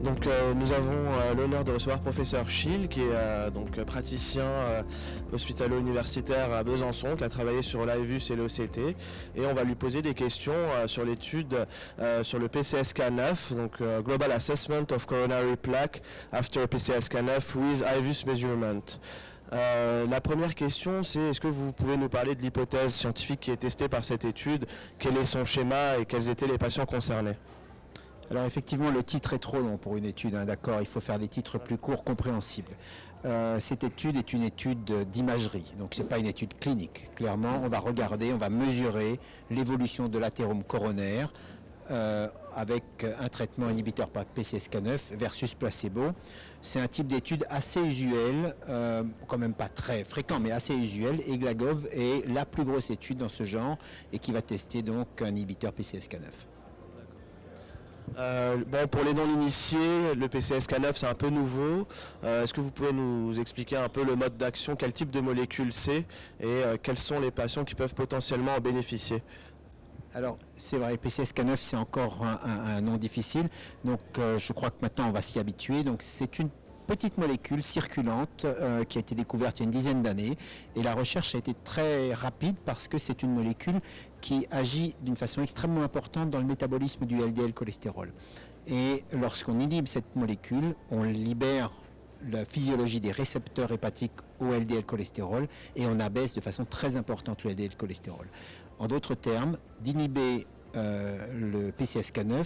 Donc nous avons l'honneur de recevoir professeur Schill, qui est donc praticien hospitalo-universitaire à Besançon, qui a travaillé sur l'AEVUS et l'OCT, et on va lui poser des questions sur l'étude sur le PCSK9, donc Global Assessment of Coronary Plaque after PCSK9 with AEVUS Measurement. La première question, c'est est-ce que vous pouvez nous parler de l'hypothèse scientifique qui est testée par cette étude, quel est son schéma et quels étaient les patients concernés? Alors effectivement, le titre est trop long pour une étude, hein, d'accord, il faut faire des titres plus courts, compréhensibles. Cette étude est une étude d'imagerie, donc ce n'est pas une étude clinique. Clairement, on va regarder, on va mesurer l'évolution de l'athérome coronaire avec un traitement inhibiteur par PCSK9 versus placebo. C'est un type d'étude assez usuel, quand même pas très fréquent, mais assez usuel, et GLAGOV est la plus grosse étude dans ce genre et qui va tester donc un inhibiteur PCSK9. Bon, pour les non-initiés, le PCSK9 c'est un peu nouveau. Est-ce que vous pouvez nous expliquer un peu le mode d'action, quel type de molécule c'est et quels sont les patients qui peuvent potentiellement en bénéficier? Alors c'est vrai, PCSK9 c'est encore un nom difficile, donc je crois que maintenant on va s'y habituer. Donc c'est une petite molécule circulante qui a été découverte il y a une dizaine d'années, et la recherche a été très rapide parce que c'est une molécule qui agit d'une façon extrêmement importante dans le métabolisme du LDL cholestérol. Et lorsqu'on inhibe cette molécule, on libère la physiologie des récepteurs hépatiques au LDL cholestérol et on abaisse de façon très importante le LDL cholestérol. En d'autres termes, d'inhiber le PCSK9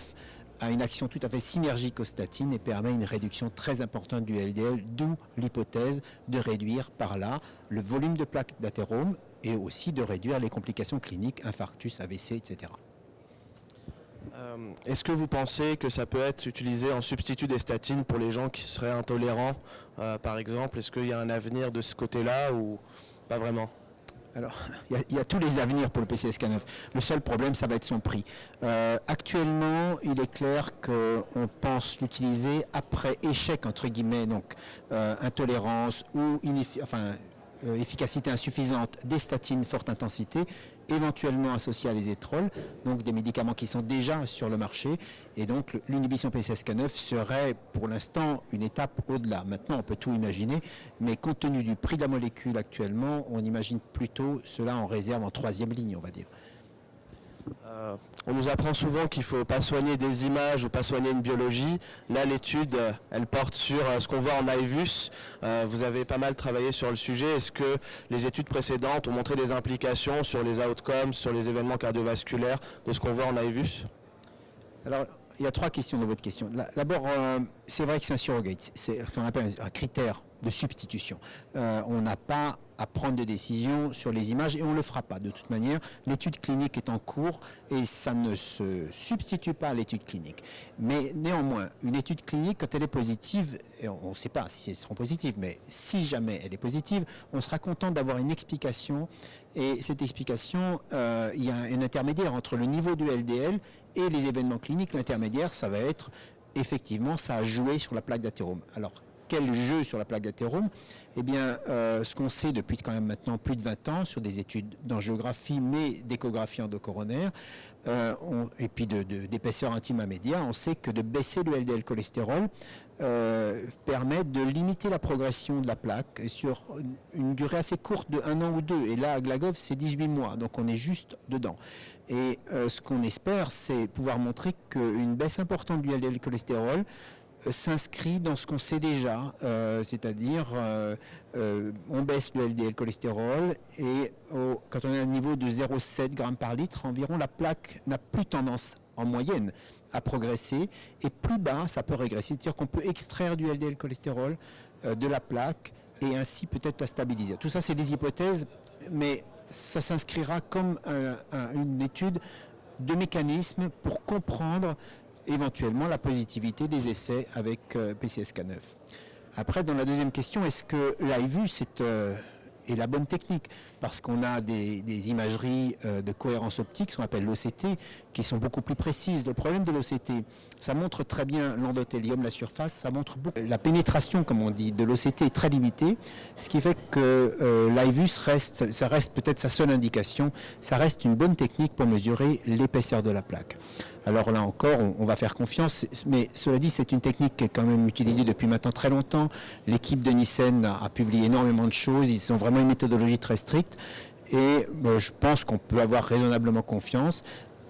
a une action tout à fait synergique aux statines et permet une réduction très importante du LDL, d'où l'hypothèse de réduire par là le volume de plaques d'athérome et aussi de réduire les complications cliniques, infarctus, AVC, etc. Est-ce que vous pensez que ça peut être utilisé en substitut des statines pour les gens qui seraient intolérants, par exemple? Est-ce qu'il y a un avenir de ce côté-là ou pas vraiment? Alors, il y a tous les avenirs pour le PCSK9. Le seul problème, ça va être son prix. Actuellement, il est clair qu'on pense l'utiliser après échec, entre guillemets, donc intolérance ou efficacité insuffisante des statines forte intensité, éventuellement associées à l'esétrol, donc des médicaments qui sont déjà sur le marché, et donc l'inhibition PCSK9 serait pour l'instant une étape au-delà. Maintenant on peut tout imaginer, mais compte tenu du prix de la molécule actuellement, on imagine plutôt cela en réserve en troisième ligne, on va dire. On nous apprend souvent qu'il ne faut pas soigner des images ou pas soigner une biologie. Là, l'étude, elle porte sur ce qu'on voit en AEVUS. Vous avez pas mal travaillé sur le sujet. Est-ce que les études précédentes ont montré des implications sur les outcomes, sur les événements cardiovasculaires de ce qu'on voit en AEVUS? Alors, il y a trois questions dans votre question. D'abord, c'est vrai que c'est un surrogate, c'est ce qu'on appelle un critère de substitution. On n'a pas à prendre de décision sur les images et on ne le fera pas. De toute manière, l'étude clinique est en cours et ça ne se substitue pas à l'étude clinique. Mais néanmoins, une étude clinique, quand elle est positive, et on ne sait pas si elles seront positives, mais si jamais elle est positive, on sera content d'avoir une explication. Et cette explication, il y a un intermédiaire entre le niveau du LDL et les événements cliniques. L'intermédiaire, ça va être, effectivement, ça a joué sur la plaque d'athérome. Alors, quel jeu sur la plaque d'athérome? Eh bien, ce qu'on sait depuis quand même maintenant plus de 20 ans sur des études d'angiographie, mais d'échographie endocoronaire, et puis d'épaisseur intime à média, on sait que de baisser le LDL cholestérol permet de limiter la progression de la plaque sur une durée assez courte de 1 an ou 2. Et là, à GLAGOV, c'est 18 mois, donc on est juste dedans. Et ce qu'on espère, c'est pouvoir montrer qu'une baisse importante du LDL cholestérol s'inscrit dans ce qu'on sait déjà, c'est-à-dire on baisse le LDL cholestérol et quand on a un niveau de 0,7 g par litre environ, la plaque n'a plus tendance en moyenne à progresser, et plus bas ça peut régresser, c'est-à-dire qu'on peut extraire du LDL cholestérol de la plaque et ainsi peut-être la stabiliser. Tout ça c'est des hypothèses, mais ça s'inscrira comme une étude de mécanisme pour comprendre éventuellement la positivité des essais avec PCSK9. Après, dans la deuxième question, est-ce que l'AEVUS et la bonne technique, parce qu'on a des imageries de cohérence optique, ce qu'on appelle l'OCT, qui sont beaucoup plus précises. Le problème de l'OCT, ça montre très bien l'endothélium, la surface, ça montre beaucoup. La pénétration, comme on dit, de l'OCT est très limitée, ce qui fait que l'IVUS ça reste peut-être sa seule indication, ça reste une bonne technique pour mesurer l'épaisseur de la plaque. Alors là encore, on va faire confiance, mais cela dit, c'est une technique qui est quand même utilisée depuis maintenant très longtemps. L'équipe de Nissen a publié énormément de choses, ils ont vraiment une méthodologie très stricte, et je pense qu'on peut avoir raisonnablement confiance.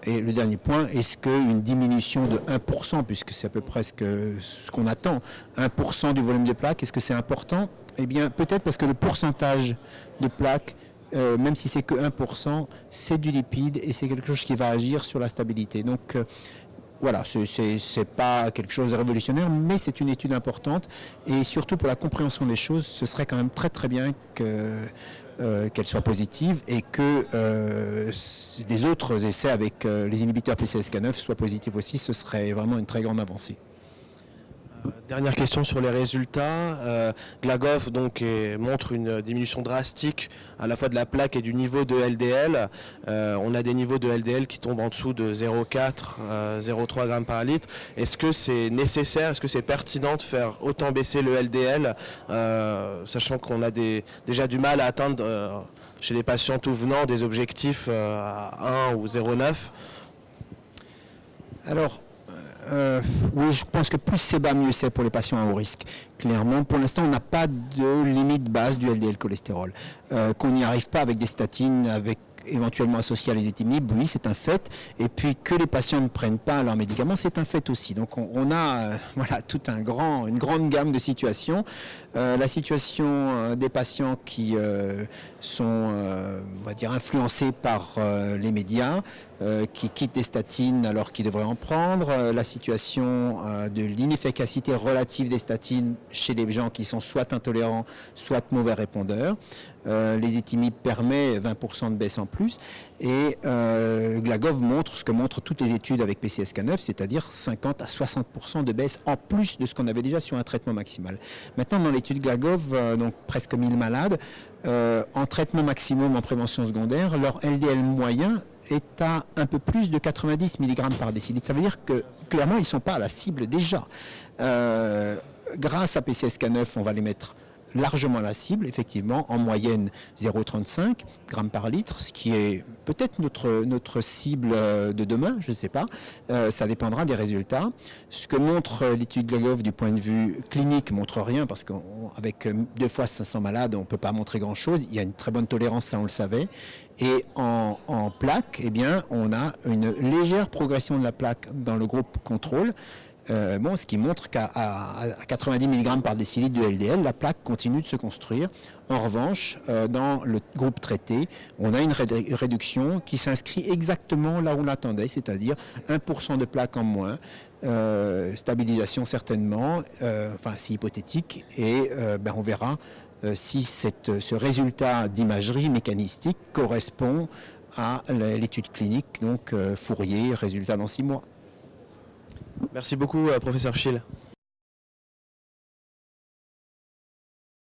Et le dernier point, est-ce qu'une diminution de 1%, puisque c'est à peu près ce qu'on attend, 1% du volume de plaque, est-ce que c'est important? Eh bien, peut-être parce que le pourcentage de plaque, même si c'est que 1%, c'est du lipide et c'est quelque chose qui va agir sur la stabilité. Donc voilà, c'est pas quelque chose de révolutionnaire, mais c'est une étude importante et surtout pour la compréhension des choses, ce serait quand même très très bien qu'elle soit positive et que les autres essais avec les inhibiteurs PCSK9 soient positifs aussi. Ce serait vraiment une très grande avancée. Dernière question sur les résultats. Glagov montre une diminution drastique à la fois de la plaque et du niveau de LDL. On a des niveaux de LDL qui tombent en dessous de 0,4, 0,3 grammes par litre. Est-ce que c'est nécessaire, est-ce que c'est pertinent de faire autant baisser le LDL, sachant qu'on a déjà du mal à atteindre chez les patients tout venant des objectifs à 1 ou 0,9? Alors, oui, je pense que plus c'est bas, mieux c'est pour les patients à haut risque. Clairement, pour l'instant, on n'a pas de limite basse du LDL cholestérol. Qu'on n'y arrive pas avec des statines, éventuellement associées à l'ézetimibe, oui, c'est un fait. Et puis que les patients ne prennent pas leurs médicaments, c'est un fait aussi. Donc on a voilà, une grande gamme de situations. La situation des patients qui sont, on va dire, influencés par les médias, qui quittent des statines alors qu'ils devraient en prendre, la situation de l'inefficacité relative des statines chez les gens qui sont soit intolérants, soit mauvais répondeurs. L'ézetimibe permet 20% de baisse en plus et Glagov montre ce que montrent toutes les études avec PCSK9, c'est-à-dire 50 à 60% de baisse en plus de ce qu'on avait déjà sur un traitement maximal. Maintenant, dans l'étude Glagov, donc presque 1000 malades, en traitement maximum en prévention secondaire, leur LDL moyen est à un peu plus de 90 mg par décilitre. Ça veut dire que clairement, ils ne sont pas à la cible déjà. Grâce à PCSK9, on va les mettre largement à la cible, effectivement, en moyenne 0,35 g par litre, ce qui est peut-être notre cible de demain, je ne sais pas, ça dépendra des résultats. Ce que montre l'étude Glagov du point de vue clinique montre rien, parce qu'avec 2 fois 500 malades, on ne peut pas montrer grand-chose, il y a une très bonne tolérance, ça on le savait, et en plaque, eh bien, on a une légère progression de la plaque dans le groupe contrôle. Ce qui montre qu'à 90 mg par décilitre de LDL, la plaque continue de se construire. En revanche, dans le groupe traité, on a une réduction qui s'inscrit exactement là où on l'attendait, c'est-à-dire 1% de plaque en moins, stabilisation certainement, enfin c'est hypothétique, et on verra si ce résultat d'imagerie mécanistique correspond à l'étude clinique, donc Fourier, résultat dans 6 mois. Merci beaucoup, professeur Schill.